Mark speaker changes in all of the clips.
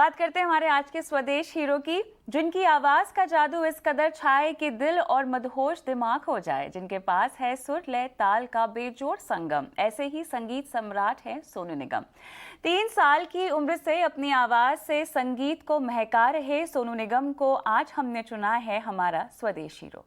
Speaker 1: बात करते हैं हमारे आज के स्वदेश हीरो की, जिनकी आवाज का जादू इस कदर छाए कि दिल और मदहोश दिमाग हो जाए, जिनके पास है सुर लय ताल का बेजोड़ संगम। ऐसे ही संगीत सम्राट हैं सोनू निगम। 3 साल की उम्र से अपनी आवाज से संगीत को महका रहे सोनू निगम को आज हमने चुना है हमारा स्वदेश हीरो।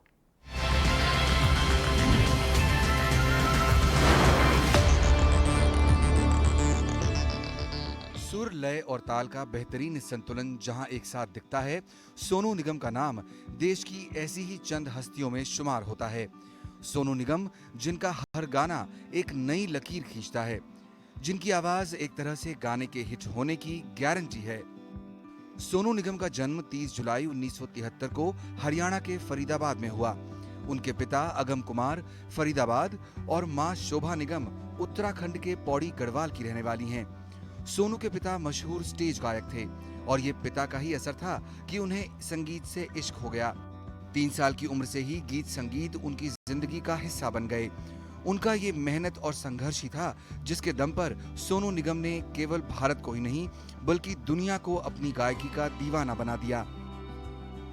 Speaker 2: सुर लय और ताल का बेहतरीन संतुलन जहां एक साथ दिखता है, सोनू निगम का नाम देश की ऐसी ही चंद हस्तियों में शुमार होता है। सोनू निगम जिनका हर गाना एक नई लकीर खींचता है, जिनकी आवाज एक तरह से गाने के हिट होने की गारंटी है। सोनू निगम का जन्म 30 जुलाई 1973 को हरियाणा के फरीदाबाद में हुआ। उनके पिता अगम कुमार फरीदाबाद और मां शोभा निगम उत्तराखंड के पौड़ी गढ़वाल की रहने वाली हैं। सोनू के पिता मशहूर स्टेज गायक थे और ये पिता का ही असर था कि उन्हें संगीत से इश्क हो गया। 3 साल की उम्र से ही गीत संगीत उनकी जिंदगी का हिस्सा बन गए। उनका ये मेहनत और संघर्ष ही था जिसके दम पर सोनू निगम ने केवल भारत को ही नहीं बल्कि दुनिया को अपनी गायकी का दीवाना बना दिया।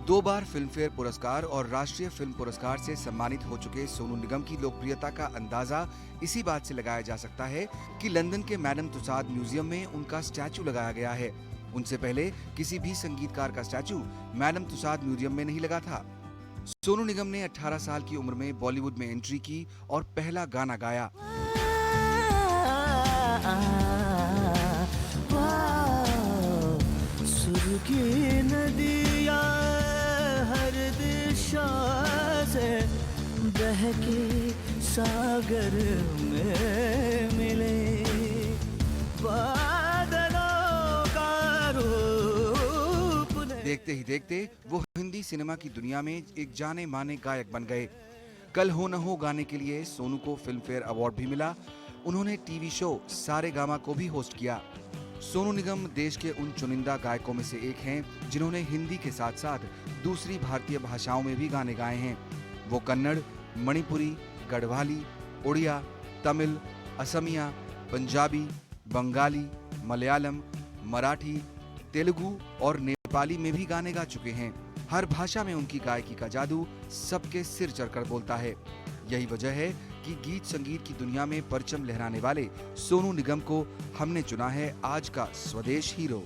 Speaker 2: 2 बार फिल्मफेयर पुरस्कार और राष्ट्रीय फिल्म पुरस्कार से सम्मानित हो चुके सोनू निगम की लोकप्रियता का अंदाजा इसी बात से लगाया जा सकता है कि लंदन के मैडम तुसाद म्यूजियम में उनका स्टैचू लगाया गया है। उनसे पहले किसी भी संगीतकार का स्टैचू मैडम तुसाद म्यूजियम में नहीं लगा था। सोनू निगम ने 18 साल की उम्र में बॉलीवुड में एंट्री की और पहला गाना गाया।
Speaker 3: बहके सागर में मिले बादलों का रूप।
Speaker 2: देखते ही देखते वो हिंदी सिनेमा की दुनिया में एक जाने माने गायक बन गए। कल हो न हो गाने के लिए सोनू को फिल्मफेयर अवार्ड भी मिला। उन्होंने टीवी शो सारे गामा को भी होस्ट किया। सोनू निगम देश के उन चुनिंदा गायकों में से एक हैं जिन्होंने हिंदी के साथ साथ दूसरी भारतीय भाषाओं में भी गाने गाए हैं। वो कन्नड़, मणिपुरी, गढ़वाली, उड़िया, तमिल, असमिया, पंजाबी, बंगाली, मलयालम, मराठी, तेलुगु और नेपाली में भी गाने गा चुके हैं। हर भाषा में उनकी गायकी का जादू सबके सिर चढ़कर बोलता है। यही वजह है कि गीत संगीत की दुनिया में परचम लहराने वाले सोनू निगम को हमने चुना है आज का स्वदेश हीरो।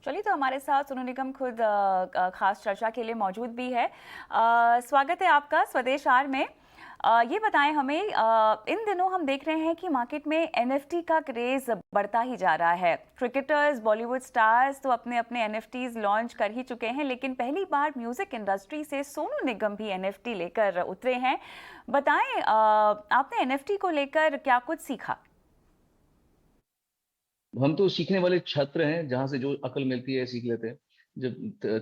Speaker 1: चलिए, तो हमारे साथ सोनू निगम खुद खास चर्चा के लिए मौजूद भी है। स्वागत है आपका स्वदेश आर में। ये बताएं हमें, इन दिनों हम देख रहे हैं कि मार्केट में एनएफटी का क्रेज बढ़ता ही जा रहा है। क्रिकेटर्स, बॉलीवुड स्टार्स तो अपने अपने एनएफटीज लॉन्च कर ही चुके हैं, लेकिन पहली बार म्यूजिक इंडस्ट्री से सोनू निगम भी एनएफटी लेकर उतरे हैं। बताएं, आपने एनएफटी को लेकर क्या कुछ सीखा?
Speaker 4: हम तो सीखने वाले छात्र हैं, जहां से जो अकल मिलती है सीख लेते हैं। जब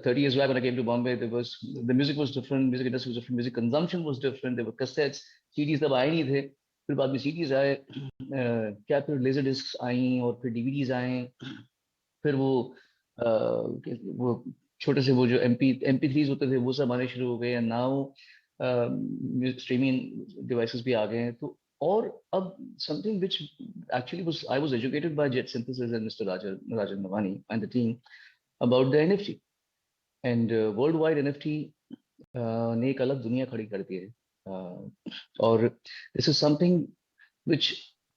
Speaker 4: 30 years back when I came to Bombay, the music was different, music industry was different, music consumption was different. There were cassettes, CDs तब आए नहीं थे। फिर बाद में CDs आए, क्या फिर लेजर डिस्क आई और फिर DVDs आए। फिर वो छोटे से वो जो MP3s होते थे वो सब आने शुरू हो गए। एंड नाउ स्ट्रीमिंग डिवाइसेस भी आ गए हैं। तो और अब something which actually I was educated by Jet Synthesis and Mr. Rajan Navani and the team about the NFT and worldwide NFT ने एक अलग दुनिया खड़ी कर दी है। और this is something which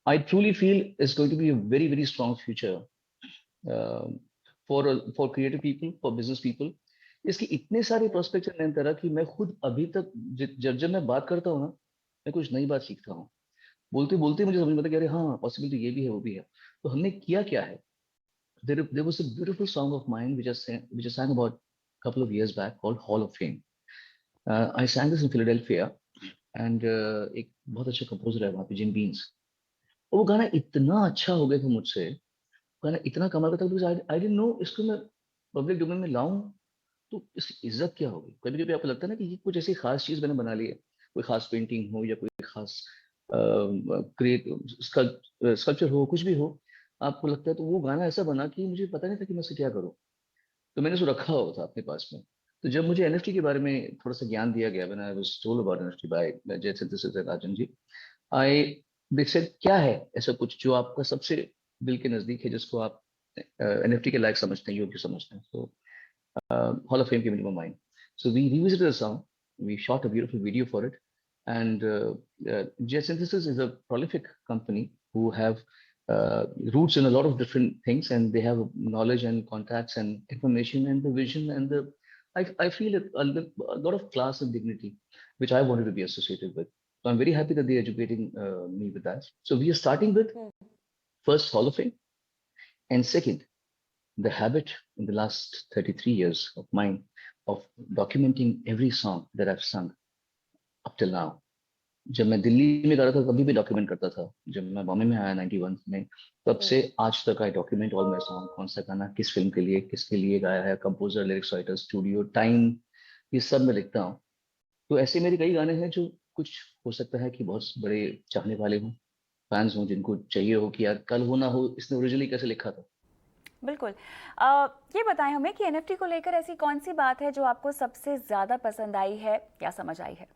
Speaker 4: I truly feel is going to be a very very strong future for creative people, for business people. इसकी इतने सारे प्रोस्पेक्ट हैं तरह की, मैं खुद अभी तक जब मैं बात करता हूँ ना, मैं कुछ नई बात सीखता हूँ। बोलते बोलते मुझे समझ में आता कि अरे हाँ, पॉसिबिलिटी ये भी है वो भी है। तो हमने किया क्या है, there was a beautiful song of mine which I sang about a couple of years back called Hall of Fame. I sang this in Philadelphia and एक बहुत अच्छा कंपोजर है वहाँ पे, जिम बीन्स। वो गाना इतना अच्छा हो गया था मुझसे, गाना इतना कमाल का था because I didn't know इसको मैं पब्लिक डोमेन में लाऊं तो इसकी इज्जत क्या होगी। कभी कभी आपको लगता है ना कि ये कुछ ऐसी खास चीज मैंने बना ली है, कोई खास पेंटिंग हो या कोई खास स्कल्पचर हो, कुछ भी हो, आपको लगता है। तो वो गाना ऐसा बना कि मुझे पता नहीं था कि मैं उसे क्या करूं, तो मैंने उसको रखा हुआ था अपने पास में। तो जब मुझे एनएफटी के बारे में थोड़ा सा ज्ञान दिया गया, when I was told about NFT by Jay synthesis and Rajan ji, I they said क्या है ऐसा कुछ जो आपका सबसे दिल के नजदीक है, जिसको आप एनएफटी के लायक समझते हैं, योग्य समझते हैं. So Hall of Fame came into my mind. So we revisited the song. We shot a beautiful video for it. And Jet Synthesis is a prolific company who have roots in a lot of different things, and they have knowledge and contacts and information and the vision and the. I feel a lot of class and dignity, which I wanted to be associated with. So I'm very happy that they're educating me with that. So we are starting with first Hall of Fame, and second the habit in the last 33 years of mine of documenting every song that I've sung up till now. जब मैं दिल्ली में गा रहा था तभी भी document करता था. जब मैं बॉम्बे में आया 91 में, तब से आज तक आई डॉक्यूमेंट ऑल माय सॉन्ग. कौन सा गाना किस फिल्म के लिए, किसके लिए गाया है, composer, lyrics writer, studio, time, ये सब मैं लिखता हूँ. तो ऐसे मेरे कई गाने हैं जो कुछ हो सकता है कि बहुत बड़े चाहने वाले हों, फैंस हों, जिनको चाहिए हो कि यार कल हो ना हो इसने ओरिजिनली कैसे लिखा था.
Speaker 1: बिल्कुल. ये बताएं हमें कि एनएफटी को लेकर ऐसी कौन सी बात है जो आपको सबसे ज्यादा पसंद आई है या समझ आई है?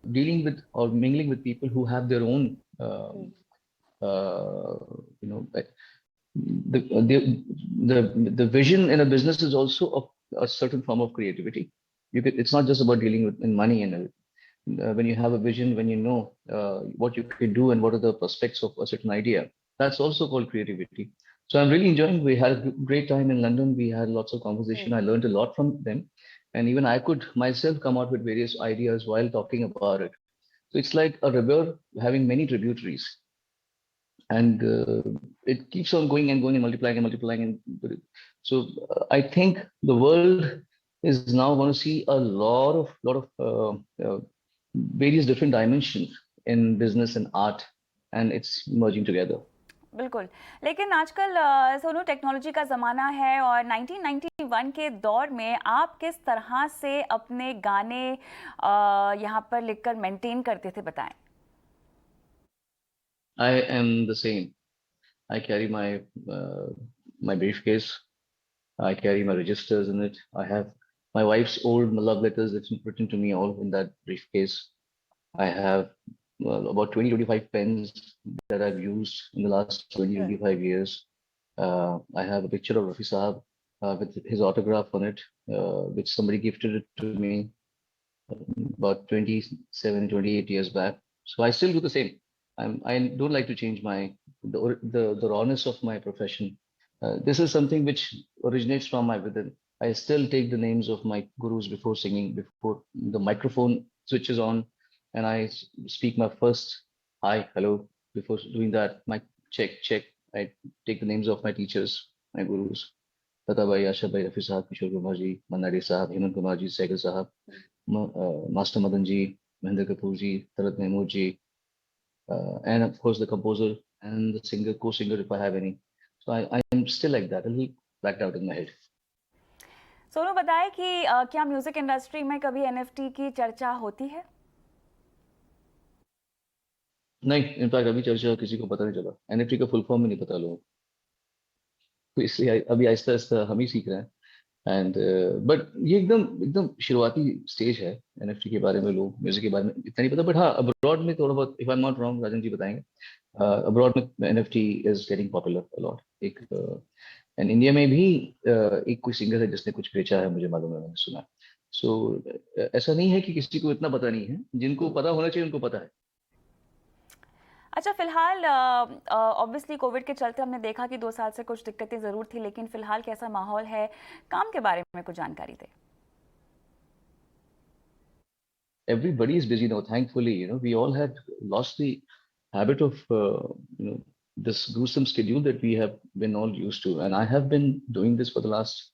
Speaker 4: Dealing with or mingling with people who have their own you know, the, the the vision in a business is also a certain form of creativity. It's not just about dealing with in money and when you have a vision, when you know what you can do and what are the prospects of a certain idea, that's also called creativity. So I'm really enjoying. We had a great time in London. We had lots of conversation. I learned a lot from them, and even I could myself come out with various ideas while talking about it. So it's like a river having many tributaries, and it keeps on going and going and multiplying and multiplying. And so I think the world is now going to see a lot of various different dimensions in business and art, and it's merging together.
Speaker 1: बिल्कुल. लेकिन आजकल Sonu technology का ज़माना है और 1991 के दौर में आप किस तरह से अपने गाने यहाँ पर लिखकर मेंटेन करते थे, बताएं.
Speaker 4: I am the same. I carry my briefcase. I carry my registers in it. I have my wife's old love letters that's written to me all in that briefcase. I have about 20-25 pens that I've used in the last 20-25 years. I have a picture of Rafi Saab with his autograph on it, which somebody gifted it to me about 27-28 years back. So I still do the same. I don't like to change the rawness of my profession. This is something which originates from my within. I still take the names of my gurus before singing, before the microphone switches on, and I speak my first hi, hello. Before doing that, mic check. I take the names of my teachers, my gurus. Tata Bhai, Asha Bhai, Rafi Sahab, Kishore Kumar ji, Mandari Sahab, Hemant Kumar ji, Sehgal Sahab, Master Madan ji, Mahendra Kapoor ji, Tarat Mahmood ji, and of course the composer and the singer, co-singer if I have any. So I am still like that, a little blacked out in my head.
Speaker 1: Sonu बताएं कि क्या music industry में कभी NFT की चर्चा होती है?
Speaker 4: नहीं, इनफैक्ट अभी चर्चा किसी को पता नहीं चला. एनएफटी का फुल फॉर्म ही नहीं पता लोगों को, तो इसलिए अभी आहिस्ता आहिस्ता हम ही सीख रहे हैं. एंड बट ये एकदम शुरुआती स्टेज है एनएफटी के बारे में. लोग म्यूजिक के बारे में इतना नहीं पता, बट हाँ अब्रॉड में थोड़ा बहुत, if I am not wrong, Rajan ji बताएंगे, अब्रॉड में NFT is getting popular a lot. एक एंड इंडिया में भी एक कोई सिंगर है जिसने कुछ बेचा है, मुझे मालूम है, मैंने सुना. सो ऐसा नहीं है कि किसी को इतना पता नहीं है. जिनको पता होना चाहिए उनको पता है.
Speaker 1: अच्छा, फिलहाल ऑब्वियसली कोविड के चलते हमने देखा कि 2 साल से कुछ दिक्कतें ज़रूर थी, लेकिन फिलहाल कैसा माहौल है? काम के बारे में कुछ जानकारी दें.
Speaker 4: Everybody is busy now, thankfully. We all had lost the habit of this gruesome schedule that we have been all used to. And I have been doing this for the last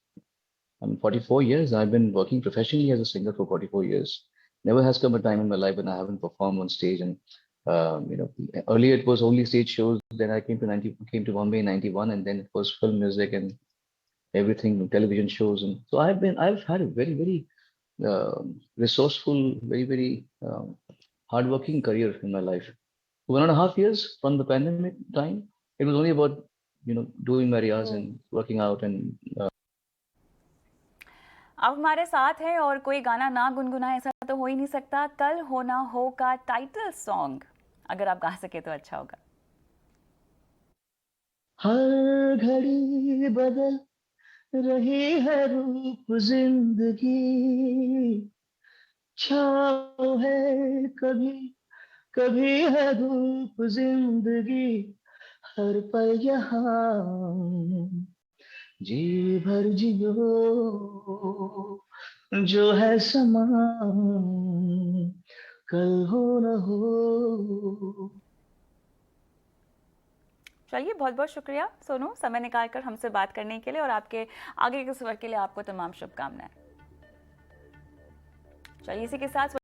Speaker 4: 44 years. I've been working professionally as a singer for 44 years. Never has come a time in my life when I haven't performed on stage. And earlier it was only stage shows. Then I came to Bombay in 91, and then it was film music and everything, television shows. And so I've had a very, very resourceful, very, very hardworking career in my life. 1.5 years from the pandemic time, it was only about doing my riyaz and working out. And
Speaker 1: आप हमारे साथ हैं और कोई गाना ना गुनगुनाए ऐसा तो हो ही नहीं सकता. कल हो ना हो का टाइटल सॉन्ग अगर आप गा सके तो अच्छा होगा.
Speaker 4: हर घड़ी बदल रही है रूप जिंदगी, छाँव है कभी कभी है धूप जिंदगी, हर पल यहाँ जी भर जियो जो है समा, कल हो न हो।
Speaker 1: चलिए, बहुत बहुत शुक्रिया सोनू, समय निकालकर हमसे बात करने के लिए, और आपके आगे के सफर के लिए आपको तमाम शुभकामनाएं। चलिए, इसी के साथ